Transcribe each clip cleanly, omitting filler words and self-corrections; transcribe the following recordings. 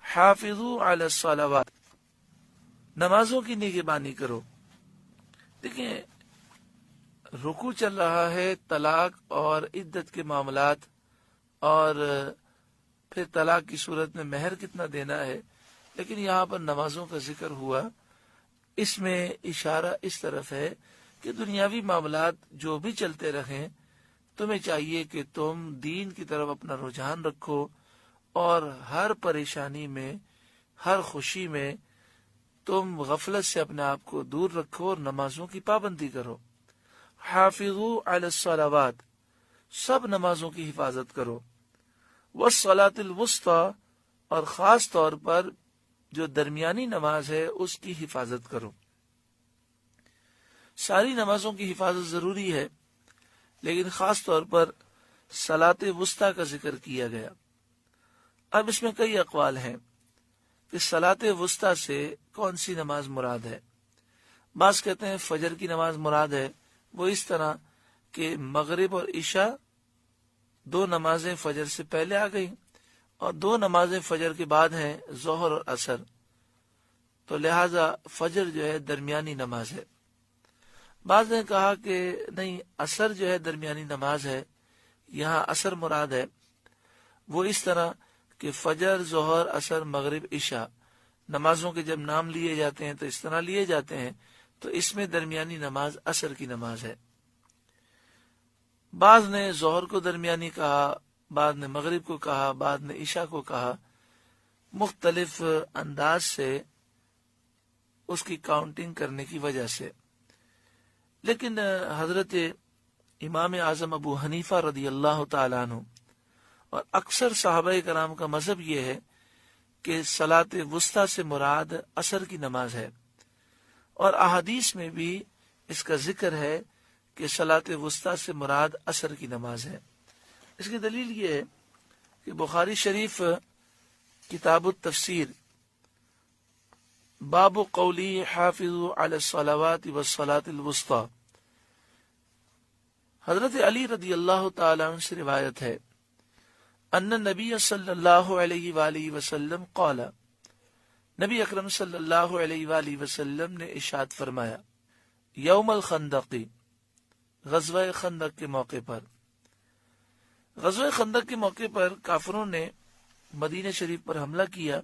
حافظو علی الصلوات، نمازوں کی نگہبانی کرو۔ دیکھیں رکوع چل رہا ہے، طلاق اور عدت کے معاملات، اور پھر طلاق کی صورت میں مہر کتنا دینا ہے، لیکن یہاں پر نمازوں کا ذکر ہوا۔ اس میں اشارہ اس طرف ہے کہ دنیاوی معاملات جو بھی چلتے رہیں، تمہیں چاہیے کہ تم دین کی طرف اپنا رجحان رکھو، اور ہر پریشانی میں، ہر خوشی میں تم غفلت سے اپنے آپ کو دور رکھو اور نمازوں کی پابندی کرو۔ حافظو علی الصلوات، سب نمازوں کی حفاظت کرو۔ والصلاۃ الوسطی، اور خاص طور پر جو درمیانی نماز ہے اس کی حفاظت کرو۔ ساری نمازوں کی حفاظت ضروری ہے، لیکن خاص طور پر صلاۃ وسطی کا ذکر کیا گیا۔ اب اس میں کئی اقوال ہیں کہ صلاۃ وسطی سے کون سی نماز مراد ہے۔ بعض کہتے ہیں فجر کی نماز مراد ہے، وہ اس طرح کہ مغرب اور عشاء دو نمازیں فجر سے پہلے آ گئیں، اور دو نمازیں فجر کے بعد ہیں، ظہر اور عصر، تو لہذا فجر جو ہے درمیانی نماز ہے۔ بعض نے کہا کہ نہیں، عصر جو ہے درمیانی نماز ہے، یہاں عصر مراد ہے۔ وہ اس طرح کہ فجر، ظہر، عصر، مغرب، عشاء نمازوں کے جب نام لیے جاتے ہیں تو اس طرح لیے جاتے ہیں، تو اس میں درمیانی نماز عصر کی نماز ہے۔ بعض نے ظہر کو درمیانی کہا، بعض نے مغرب کو کہا، بعض نے عشاء کو کہا، مختلف انداز سے اس کی کاؤنٹنگ کرنے کی وجہ سے۔ لیکن حضرت امام اعظم ابو حنیفہ رضی اللہ تعالیٰ عنہ اور اکثر صحابہ کرام کا مذہب یہ ہے کہ صلاۃ وسطی سے مراد عصر کی نماز ہے، اور احادیث میں بھی اس کا ذکر ہے کہ صلاۃ وسطی سے مراد عصر کی نماز ہے۔ اس کی دلیل یہ ہے کہ بخاری شریف کتاب التفسیر باب قولی حافظوا علی الصلوات والصلاۃ الوسطی، حضرت علی رضی اللہ تعالیٰ عنہ سے روایت ہے، ان نبی صلی اللہ علیہ وآلہ وسلم قال، نبی اکرم صلی اللہ علیہ وآلہ وسلم نے ارشاد فرمایا، یوم الخندق، غزوہ خندق کے موقع پر۔ غزوہ خندق کے موقع پر کافروں نے مدینہ شریف پر حملہ کیا،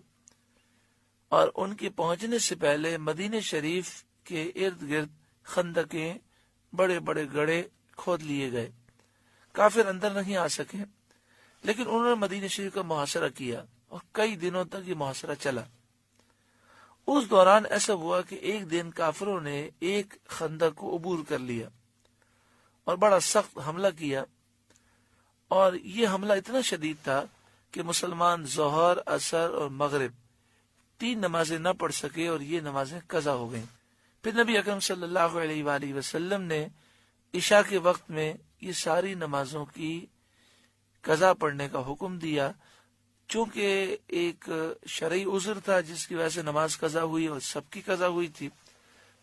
اور ان کے پہنچنے سے پہلے مدینہ شریف کے ارد گرد خندقیں، بڑے بڑے گڑھے کھود لیے گئے۔ کافر اندر نہیں آ سکے، لیکن انہوں نے مدینہ شریف کا محاصرہ کیا، اور کئی دنوں تک یہ محاصرہ چلا۔ اس دوران ایسا ہوا کہ ایک دن کافروں نے ایک خندق کو عبور کر لیا اور بڑا سخت حملہ کیا، اور یہ حملہ اتنا شدید تھا کہ مسلمان ظہر، عصر اور مغرب تین نمازیں نہ پڑھ سکے، اور یہ نمازیں قضا ہو گئیں۔ پھر نبی اکرم صلی اللہ علیہ وآلہ وسلم نے عشاء کے وقت میں یہ ساری نمازوں کی قضا پڑھنے کا حکم دیا، چونکہ ایک شرعی عذر تھا جس کی وجہ سے نماز قضا ہوئی اور سب کی قضا ہوئی تھی،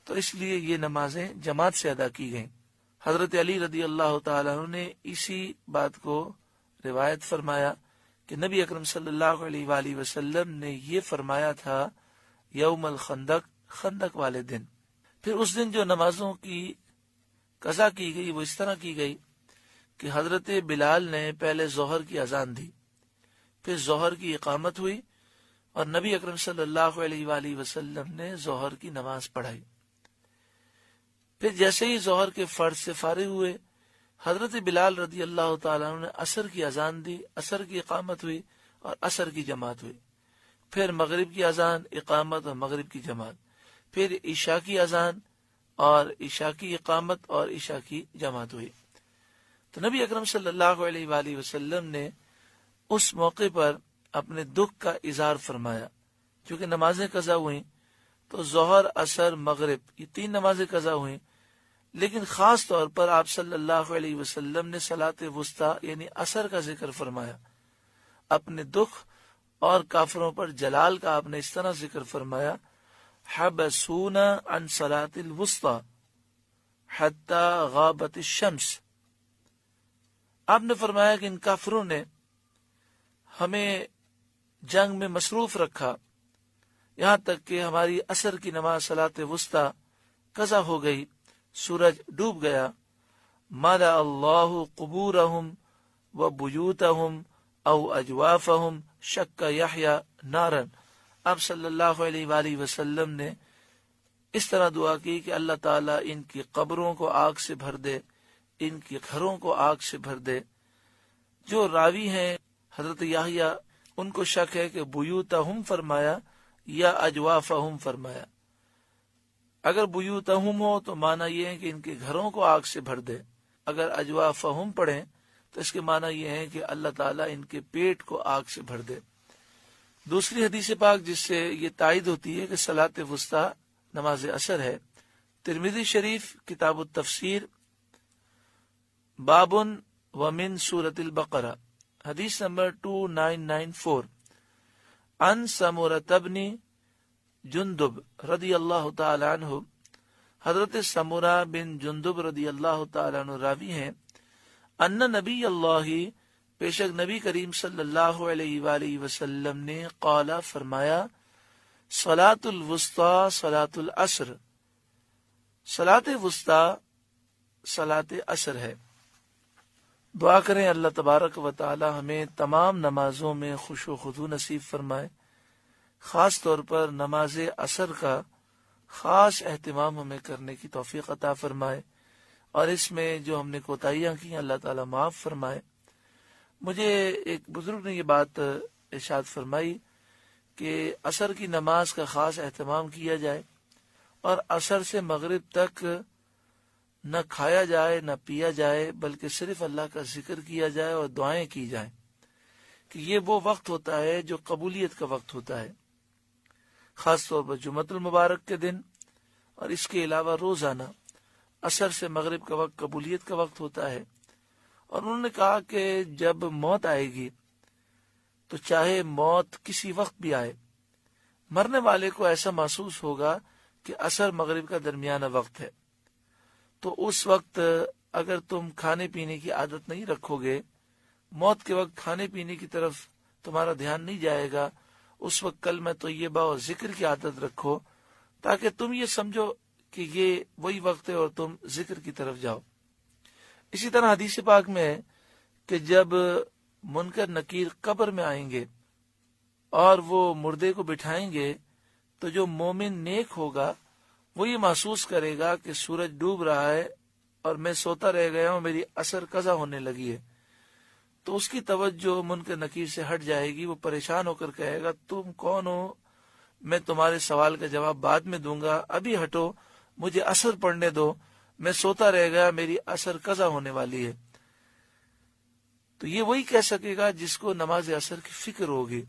تو اس لیے یہ نمازیں جماعت سے ادا کی گئیں۔ حضرت علی رضی اللہ تعالیٰ عنہ نے اسی بات کو روایت فرمایا کہ نبی اکرم صلی اللہ علیہ وآلہ وسلم نے یہ فرمایا تھا یوم الخندق، خندق والے دن۔ پھر اس دن جو نمازوں کی قضا کی گئی وہ اس طرح کی گئی کہ حضرت بلال نے پہلے ظہر کی اذان دی، پھر ظہر کی اقامت ہوئی، اور نبی اکرم صلی اللہ علیہ وآلہ وسلم نے ظہر کی نماز پڑھائی۔ پھر جیسے ہی ظہر کے فرض سے فارغ ہوئے، حضرت بلال رضی اللہ تعالیٰ عنہ نے عصر کی اذان دی، عصر کی اقامت ہوئی اور عصر کی جماعت ہوئی۔ پھر مغرب کی اذان، اقامت اور مغرب کی جماعت، پھر عشاء کی اذان اور عشاء کی اقامت اور عشاء کی جماعت ہوئی۔ تو نبی اکرم صلی اللہ علیہ وآلہ وسلم نے اس موقع پر اپنے دکھ کا اظہار فرمایا، چونکہ نمازیں قضا ہوئیں، تو ظہر، عصر، مغرب یہ تین نمازیں قضا ہوئیں، لیکن خاص طور پر آپ صلی اللہ علیہ وسلم نے صلاۃ وسطی یعنی عصر کا ذکر فرمایا۔ اپنے دکھ اور کافروں پر جلال کا آپ نے اس طرح ذکر فرمایا، حبسونا عن صلاۃ الوسطی حتی غابت الشمس۔ آپ نے فرمایا کہ ان کافروں نے ہمیں جنگ میں مصروف رکھا، یہاں تک کہ ہماری عصر کی نماز صلاۃ وسطی قضا ہو گئی، سورج ڈوب گیا۔ مَلَأَ اللَّهُ قُبُورَهُمْ وَبُيُوتَهُمْ أَوْ أَجْوَافَهُمْ شَقَّ يَحْيَى نَارًا۔ اب صلی اللہ علیہ وآلہ وسلم نے اس طرح دعا کی کہ اللہ تعالیٰ ان کی قبروں کو آگ سے بھر دے، ان کے گھروں کو آگ سے بھر دے۔ جو راوی ہیں حضرت یحییٰ، ان کو شک ہے کہ بیوتہم فرمایا یا اجوافہم فرمایا۔ اگر بیوتہم ہو تو معنی یہ ہے کہ ان کے گھروں کو آگ سے بھر دے، اگر اجوافہم پڑھیں تو اس کے معنی یہ ہے کہ اللہ تعالیٰ ان کے پیٹ کو آگ سے بھر دے۔ دوسری حدیث پاک جس سے یہ تائید ہوتی ہے کہ صلاۃ وسطی نماز عصر ہے، ترمذی شریف کتاب التفسیر باب ومن سورۃ البقرہ، حدیث نمبر 2994، عن سمرۃ بن جندب رضی اللہ تعالی عنہ، حضرت سمرہ بن جندب رضی اللہ تعالی عنہ راوی ہیں، ان نبی اللہ، بے شک نبی کریم صلی اللہ علیہ وآلہ وسلم نے قال فرمایا، صلاۃ الوسطی صلاۃ العصر، صلاۃ وسطی صلاۃ عصر ہے۔ دعا کریں اللہ تبارک و تعالی ہمیں تمام نمازوں میں خوش و خضوع نصیب فرمائے، خاص طور پر نماز عصر کا خاص اہتمام ہمیں کرنے کی توفیق عطا فرمائے، اور اس میں جو ہم نے کوتاہیاں کی اللہ تعالی معاف فرمائے۔ مجھے ایک بزرگ نے یہ بات ارشاد فرمائی کہ عصر کی نماز کا خاص اہتمام کیا جائے، اور عصر سے مغرب تک نہ کھایا جائے نہ پیا جائے، بلکہ صرف اللہ کا ذکر کیا جائے اور دعائیں کی جائیں، کہ یہ وہ وقت ہوتا ہے جو قبولیت کا وقت ہوتا ہے، خاص طور پر جمعۃ المبارک کے دن، اور اس کے علاوہ روزانہ عصر سے مغرب کا وقت قبولیت کا وقت ہوتا ہے۔ اور انہوں نے کہا کہ جب موت آئے گی تو چاہے موت کسی وقت بھی آئے، مرنے والے کو ایسا محسوس ہوگا کہ عصر مغرب کا درمیانہ وقت ہے، تو اس وقت اگر تم کھانے پینے کی عادت نہیں رکھو گے، موت کے وقت کھانے پینے کی طرف تمہارا دھیان نہیں جائے گا، اس وقت کلمہ طیبہ اور ذکر کی عادت رکھو، تاکہ تم یہ سمجھو کہ یہ وہی وقت ہے اور تم ذکر کی طرف جاؤ۔ اسی طرح حدیث پاک میں ہے کہ جب منکر نکیر قبر میں آئیں گے اور وہ مردے کو بٹھائیں گے، تو جو مومن نیک ہوگا وہ یہ محسوس کرے گا کہ سورج ڈوب رہا ہے اور میں سوتا رہ گیا ہوں، میری عصر قضا ہونے لگی ہے، تو اس کی توجہ منکر نکیر سے ہٹ جائے گی، وہ پریشان ہو کر کہے گا تم کون ہو، میں تمہارے سوال کا جواب بعد میں دوں گا، ابھی ہٹو، مجھے عصر پڑھنے دو، میں سوتا رہ گیا، میری عصر قضا ہونے والی ہے۔ تو یہ وہی کہہ سکے گا جس کو نماز عصر کی فکر ہوگی۔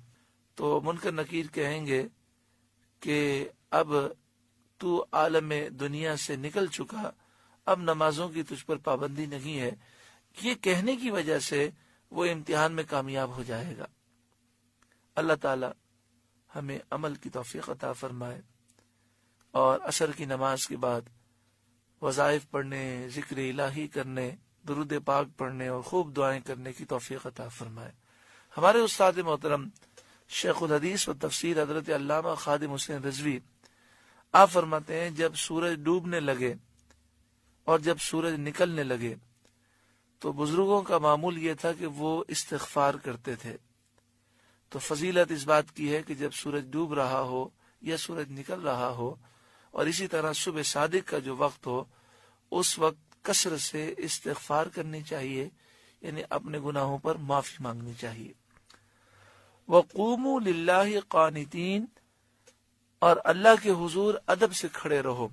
تو منکر نکیر کہیں گے کہ اب تو عالم دنیا سے نکل چکا، اب نمازوں کی تجھ پر پابندی نہیں ہے۔ یہ کہنے کی وجہ سے وہ امتحان میں کامیاب ہو جائے گا۔ اللہ تعالی ہمیں عمل کی توفیق عطا فرمائے، اور عصر کی نماز کے بعد وظائف پڑھنے، ذکر الہی کرنے، درود پاک پڑھنے اور خوب دعائیں کرنے کی توفیق عطا فرمائے۔ ہمارے استاد محترم شیخ الحدیث و تفسیر حضرت علامہ خادم حسین رضوی آپ فرماتے ہیں جب سورج ڈوبنے لگے اور جب سورج نکلنے لگے تو بزرگوں کا معمول یہ تھا کہ وہ استغفار کرتے تھے۔ تو فضیلت اس بات کی ہے کہ جب سورج ڈوب رہا ہو یا سورج نکل رہا ہو، اور اسی طرح صبح صادق کا جو وقت ہو، اس وقت کثرت سے استغفار کرنی چاہیے، یعنی اپنے گناہوں پر معافی مانگنی چاہیے۔ وَقُومُوا لِلَّهِ قَانِتِينَ، اور اللہ کے حضور ادب سے کھڑے رہو۔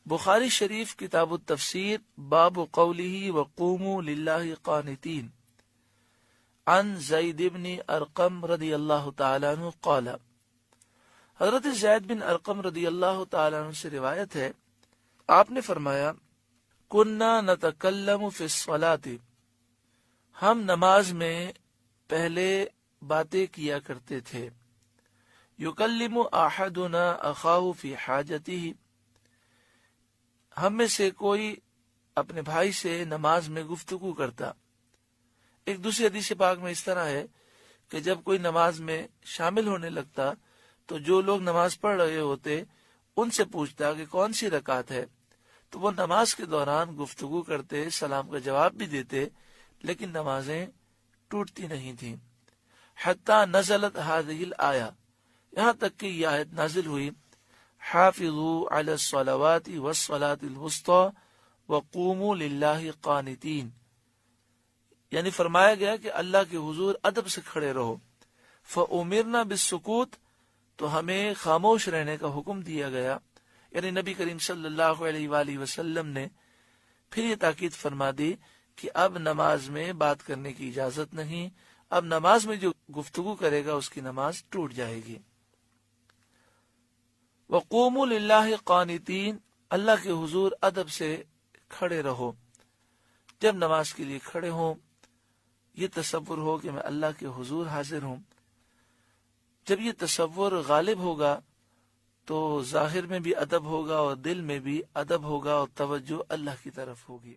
بخاری شریف کتاب التفسیر باب قوله وقوموا للہ قانتین، عن زید بن ارقم رضی اللہ تعالی عنہ قال، حضرت زید بن ارقم رضی اللہ تعالی عنہ سے روایت ہے، آپ نے فرمایا کننا نتکلم فی الصلاۃ، ہم نماز میں پہلے باتیں کیا کرتے تھے، یکلم احدنا اخاہ فی حاجتہ، ہم میں سے کوئی اپنے بھائی سے نماز میں گفتگو کرتا۔ ایک دوسری حدیث پاک میں اس طرح ہے کہ جب کوئی نماز میں شامل ہونے لگتا تو جو لوگ نماز پڑھ رہے ہوتے ان سے پوچھتا کہ کون سی رکعت ہے، تو وہ نماز کے دوران گفتگو کرتے، سلام کا جواب بھی دیتے، لیکن نمازیں ٹوٹتی نہیں تھیں۔ حتی نزلت هذه الآیہ، یہاں تک کہ یہ آیت نازل ہوئی، حافظوا علی الصلوات والصلاة الوسطی وقوموا للہ قانتین، یعنی فرمایا گیا کہ اللہ کے حضور ادب سے کھڑے رہو۔ فَأُمِرْنَا بِالسُّکُوت، تو ہمیں خاموش رہنے کا حکم دیا گیا، یعنی نبی کریم صلی اللہ علیہ وآلہ وسلم نے پھر یہ تاکید فرما دی کہ اب نماز میں بات کرنے کی اجازت نہیں، اب نماز میں جو گفتگو کرے گا اس کی نماز ٹوٹ جائے گی۔ وَقُومُوا لِلَّهِ قَانِتِينَ، اللہ کے حضور ادب سے کھڑے رہو۔ جب نماز کے لیے کھڑے ہوں یہ تصور ہو کہ میں اللہ کے حضور حاضر ہوں۔ جب یہ تصور غالب ہوگا تو ظاہر میں بھی ادب ہوگا اور دل میں بھی ادب ہوگا اور توجہ اللہ کی طرف ہوگی۔